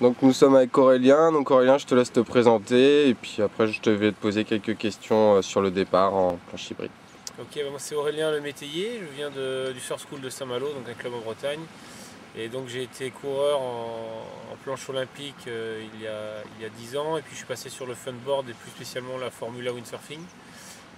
Donc nous sommes avec Aurélien. Donc Aurélien, je te laisse te présenter et puis après je vais te poser quelques questions sur le départ en planche hybride. Ok, moi c'est Aurélien Le Métayer, je viens du Surf School de Saint-Malo, donc un club en Bretagne. Et donc j'ai été coureur en planche olympique il y a 10 ans, et puis je suis passé sur le funboard et plus spécialement la Formula Windsurfing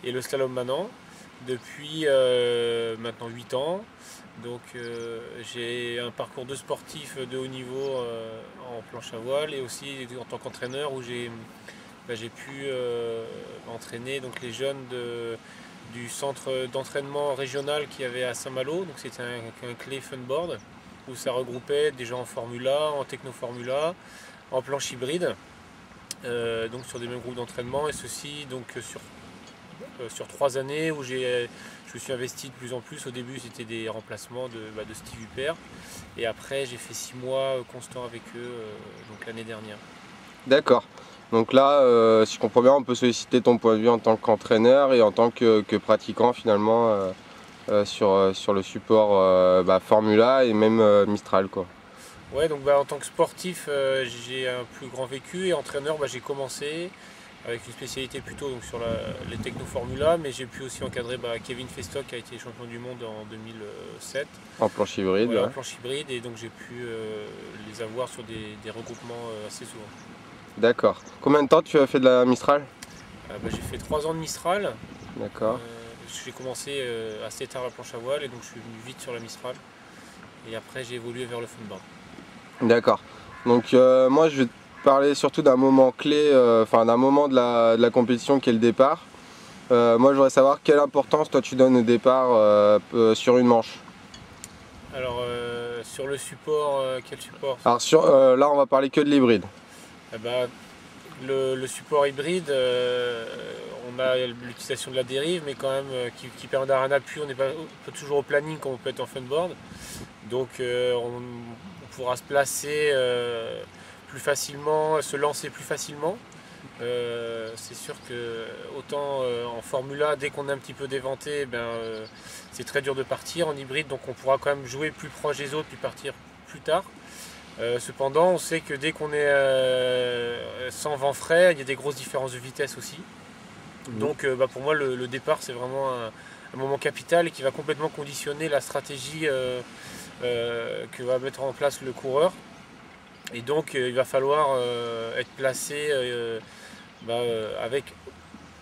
et le slalom maintenant depuis maintenant 8 ans. Donc j'ai un parcours de sportif de haut niveau en planche à voile et aussi en tant qu'entraîneur où j'ai pu entraîner donc les jeunes du centre d'entraînement régional qu'il y avait à Saint-Malo. Donc c'était un clé funboard où ça regroupait des gens en Formula, en techno-Formula, en planche hybride, donc sur des mêmes groupes d'entraînement, et ceci donc sur 3 années où je me suis investi de plus en plus. Au début c'était des remplacements de Steve Huppert, et après j'ai fait 6 mois constants avec eux donc l'année dernière. D'accord. Donc là, si je comprends bien, on peut solliciter ton point de vue en tant qu'entraîneur et en tant que pratiquant finalement sur le support Formula et même Mistral, quoi. Ouais, donc en tant que sportif, j'ai un plus grand vécu, et entraîneur, j'ai commencé avec une spécialité plutôt donc, sur les techno-formula, mais j'ai pu aussi encadrer Kevin Festock qui a été champion du monde en 2007. En planche hybride. Voilà, Ouais. en planche hybride, et donc j'ai pu les avoir sur des regroupements assez souvent. D'accord. Combien de temps tu as fait de la Mistral? J'ai fait 3 ans de Mistral. D'accord. J'ai commencé assez tard la planche à voile, et donc je suis venu vite sur la Mistral. Et après j'ai évolué vers le funboard. D'accord. Donc moi je vais te parler surtout d'un moment clé, d'un moment de la compétition qui est le départ. Moi je voudrais savoir quelle importance toi tu donnes au départ sur une manche. Alors sur le support, quel support? Alors là on va parler que de l'hybride. Le support hybride, on a l'utilisation de la dérive, mais quand même qui permet d'avoir un appui. On n'est pas toujours au planning comme on peut être en funboard. Donc on pourra se placer plus facilement, se lancer plus facilement. C'est sûr que autant en Formula, dès qu'on est un petit peu déventé, c'est très dur de partir. En hybride, donc on pourra quand même jouer plus proche des autres puis partir plus tard. Cependant, on sait que dès qu'on est sans vent frais, il y a des grosses différences de vitesse aussi. Donc pour moi, le départ, c'est vraiment un moment capital et qui va complètement conditionner la stratégie que va mettre en place le coureur. Et donc il va falloir être placé avec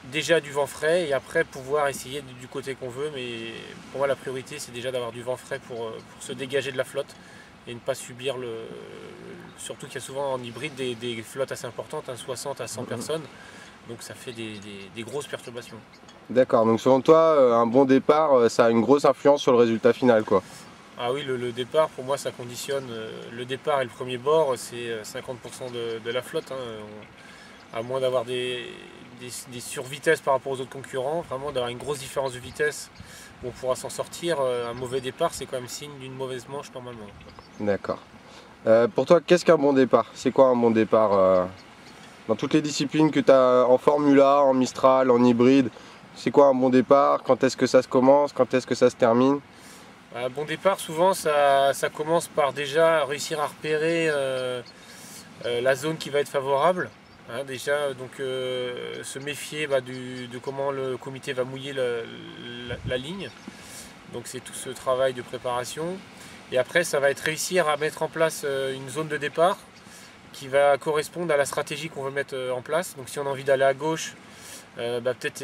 déjà du vent frais, et après pouvoir essayer du côté qu'on veut. Mais pour moi, la priorité, c'est déjà d'avoir du vent frais pour se dégager de la flotte et ne pas subir surtout qu'il y a souvent en hybride des flottes assez importantes, 60 à 100 personnes, donc ça fait des grosses perturbations. D'accord, donc selon toi, un bon départ, ça a une grosse influence sur le résultat final, quoi. Ah oui, le départ, pour moi, ça conditionne. Le départ et le premier bord, c'est 50% de la flotte, à moins d'avoir des survitesses par rapport aux autres concurrents, vraiment d'avoir une grosse différence de vitesse où on pourra s'en sortir. Un mauvais départ, c'est quand même signe d'une mauvaise manche normalement. D'accord. Pour toi, qu'est-ce qu'un bon départ? C'est quoi un bon départ dans toutes les disciplines que tu as en Formula, en Mistral, en hybride? C'est quoi un bon départ? Quand est-ce que ça se commence? Quand est-ce que ça se termine? Un bon départ, souvent, ça commence par déjà réussir à repérer la zone qui va être favorable. Déjà, donc se méfier de comment le comité va mouiller la ligne. Donc c'est tout ce travail de préparation. Et après, ça va être réussir à mettre en place une zone de départ qui va correspondre à la stratégie qu'on veut mettre en place. Donc si on a envie d'aller à gauche, peut-être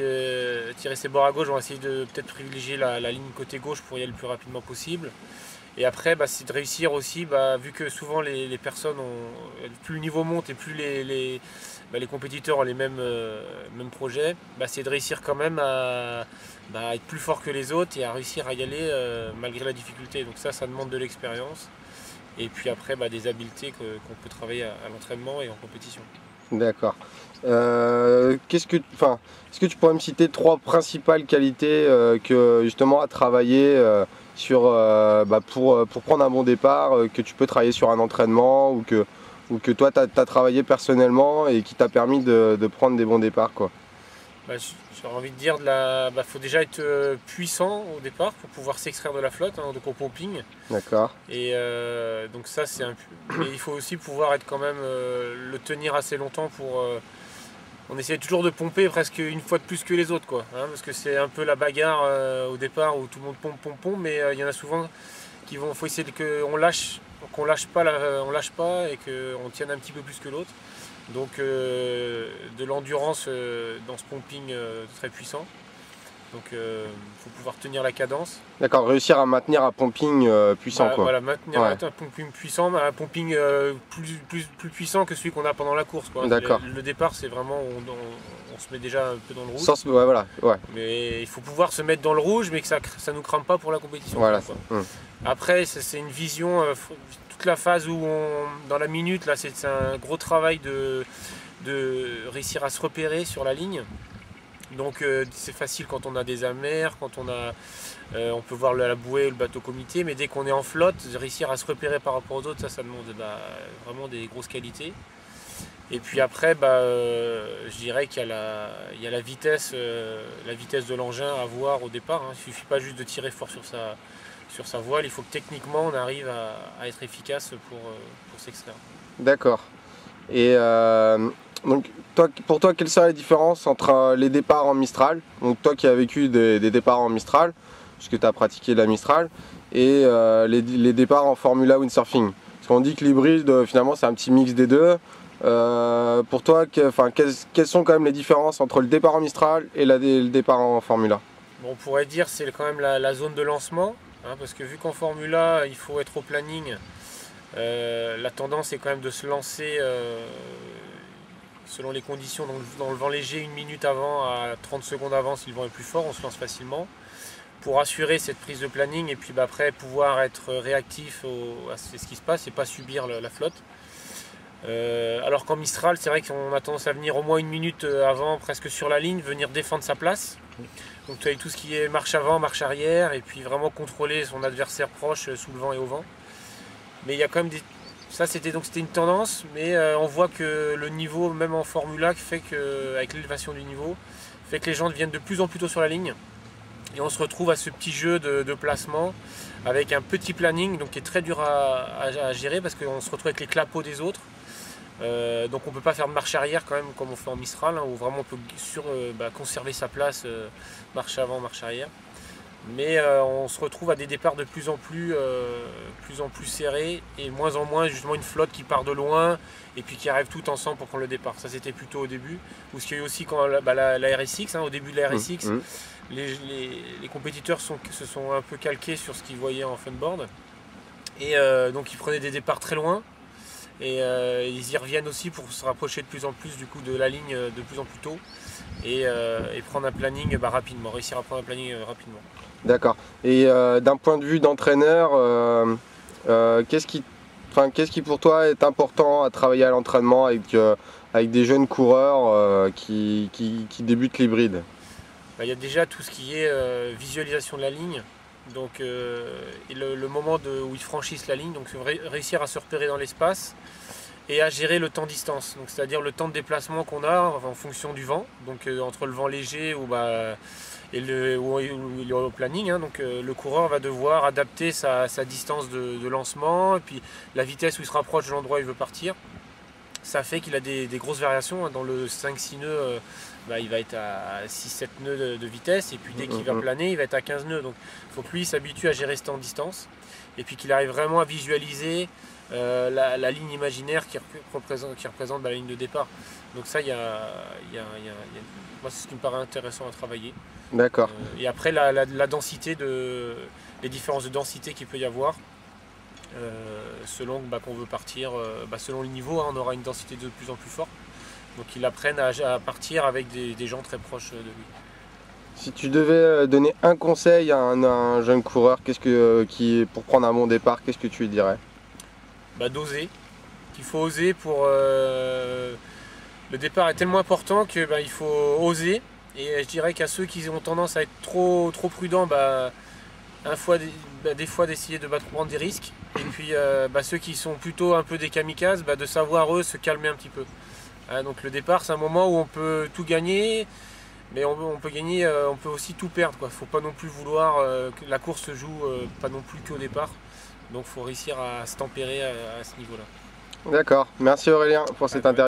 tirer ses bords à gauche, on va essayer de peut-être privilégier la ligne côté gauche pour y aller le plus rapidement possible. Et après, c'est de réussir aussi, vu que souvent les personnes plus le niveau monte et plus les compétiteurs ont les mêmes projets, c'est de réussir quand même à être plus fort que les autres et à réussir à y aller malgré la difficulté. Donc ça demande de l'expérience. Et puis après, des habiletés qu'on peut travailler à l'entraînement et en compétition. D'accord. Est-ce que tu pourrais me citer 3 principales qualités que justement à travailler pour prendre un bon départ, que tu peux travailler sur un entraînement ou que toi tu as travaillé personnellement et qui t'a permis de prendre des bons départs, quoi? J'ai envie de dire, faut déjà être puissant au départ pour pouvoir s'extraire de la flotte, hein, donc au pumping. D'accord. Et donc ça c'est un peu... Mais il faut aussi pouvoir être quand même le tenir assez longtemps pour... on essaie toujours de pomper presque une fois de plus que les autres, quoi, hein, parce que c'est un peu la bagarre au départ où tout le monde pompe, mais il y en a souvent qui vont... faut essayer qu'on lâche on lâche pas et qu'on tienne un petit peu plus que l'autre. Donc de l'endurance dans ce pumping très puissant. Donc il faut pouvoir tenir la cadence. D'accord, réussir à maintenir un pumping puissant, quoi. Voilà, maintenir un pumping puissant, un pumping plus puissant que celui qu'on a pendant la course, quoi. D'accord. Le départ, c'est vraiment, on se met déjà un peu dans le rouge. Ouais, voilà, ouais. Mais il faut pouvoir se mettre dans le rouge, mais que ça ne nous crame pas pour la compétition. Voilà. Quoi. Après, c'est une vision, toute la phase où dans la minute, là, c'est un gros travail de réussir à se repérer sur la ligne. Donc c'est facile quand on a des amers, quand on peut voir la bouée ou le bateau comité, mais dès qu'on est en flotte, réussir à se repérer par rapport aux autres, ça demande vraiment des grosses qualités. Et puis après, je dirais qu'il y a la vitesse de l'engin à voir au départ, hein. Il ne suffit pas juste de tirer fort sur sa voile, il faut que techniquement on arrive à être efficace pour s'extraire. D'accord. Et donc, pour toi, quelle serait la différence entre les départs en Mistral, donc toi qui as vécu des départs en Mistral, puisque tu as pratiqué la Mistral, et les départs en Formula Windsurfing? Parce qu'on dit que l'hybride, finalement, c'est un petit mix des deux. Pour toi, quelles sont quand même les différences entre le départ en Mistral et le départ en Formula? Bon, on pourrait dire que c'est quand même la zone de lancement, hein, parce que vu qu'en Formula, il faut être au planning, la tendance est quand même de se lancer selon les conditions, dans le vent léger, 1 minute avant, à 30 secondes avant, si le vent est plus fort, on se lance facilement pour assurer cette prise de planning et puis après pouvoir être réactif à ce qui se passe et pas subir la flotte. Alors qu'en Mistral, c'est vrai qu'on a tendance à venir au moins 1 minute avant, presque sur la ligne, venir défendre sa place. Donc tu as tout ce qui est marche avant, marche arrière, et puis vraiment contrôler son adversaire proche sous le vent et au vent. Mais il y a quand même ça c'était une tendance, mais on voit que le niveau, même en Formula, fait que, avec l'élévation du niveau, fait que les gens viennent de plus en plus tôt sur la ligne. Et on se retrouve à ce petit jeu de placement avec un petit planning, donc qui est très dur à gérer parce qu'on se retrouve avec les clapots des autres. Donc on ne peut pas faire de marche arrière quand même comme on fait en Mistral, hein, où vraiment on peut conserver sa place, marche avant, marche arrière. Mais on se retrouve à des départs de plus en plus serrés et moins en moins justement une flotte qui part de loin et puis qui arrive tout ensemble pour prendre le départ. Ça c'était plutôt au début, ou ce qu'il y a eu aussi quand la RSX, hein, au début de la RSX, les compétiteurs se sont un peu calqués sur ce qu'ils voyaient en funboard et donc ils prenaient des départs très loin. Et ils y reviennent aussi pour se rapprocher de plus en plus du coup de la ligne de plus en plus tôt et prendre un planning rapidement, réussir à prendre un planning rapidement. D'accord. Et d'un point de vue d'entraîneur, qu'est-ce qui pour toi est important à travailler à l'entraînement avec des jeunes coureurs qui débutent l'hybride? Il y a déjà tout ce qui est visualisation de la ligne. Donc, et le moment où ils franchissent la ligne, donc réussir à se repérer dans l'espace et à gérer le temps-distance, donc c'est-à-dire le temps de déplacement qu'on a en fonction du vent, donc entre le vent léger et le planning, hein, donc le coureur va devoir adapter sa distance de lancement et puis la vitesse où il se rapproche de l'endroit où il veut partir. Ça fait qu'il a des grosses variations, hein. Dans le 5-6 nœuds, il va être à 6-7 nœuds de vitesse et puis dès qu'il va planer, il va être à 15 nœuds. Donc il faut que lui s'habitue à gérer ce temps de distance et puis qu'il arrive vraiment à visualiser la ligne imaginaire qui représente la ligne de départ. Donc ça, moi c'est ce qui me paraît intéressant à travailler. D'accord. Et après la densité, les différences de densité qu'il peut y avoir. Selon qu'on veut partir, selon le niveau, hein, on aura une densité de plus en plus forte. Donc ils apprennent à partir avec des gens très proches de lui. Si tu devais donner un conseil à un jeune coureur, pour prendre un bon départ, qu'est-ce que tu lui dirais? D'oser. Qu'il faut oser pour... Le départ est tellement important que il faut oser. Et je dirais qu'à ceux qui ont tendance à être trop prudents, des fois d'essayer de prendre des risques. Et puis ceux qui sont plutôt un peu des kamikazes, de savoir eux se calmer un petit peu. Donc le départ, c'est un moment où on peut tout gagner, Mais on peut gagner, on peut aussi tout perdre, quoi. Faut pas non plus vouloir que la course se joue pas non plus qu'au départ. Donc faut réussir à se tempérer à ce niveau-là. D'accord, merci Aurélien pour cette interview.